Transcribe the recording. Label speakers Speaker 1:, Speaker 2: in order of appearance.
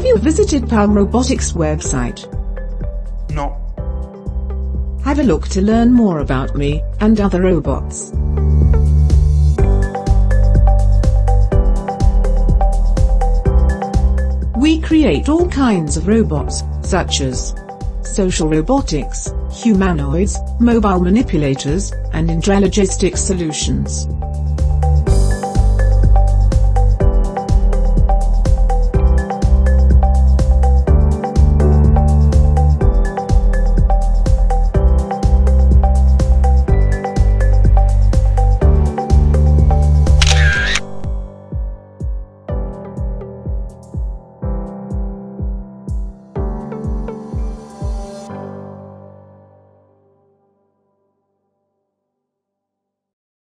Speaker 1: Have you visited PAL Robotics website?
Speaker 2: No.
Speaker 1: Have a look to learn more about me and other robots. We create all kinds of robots, such as social robotics, humanoids, mobile manipulators, and intralogistic solutions.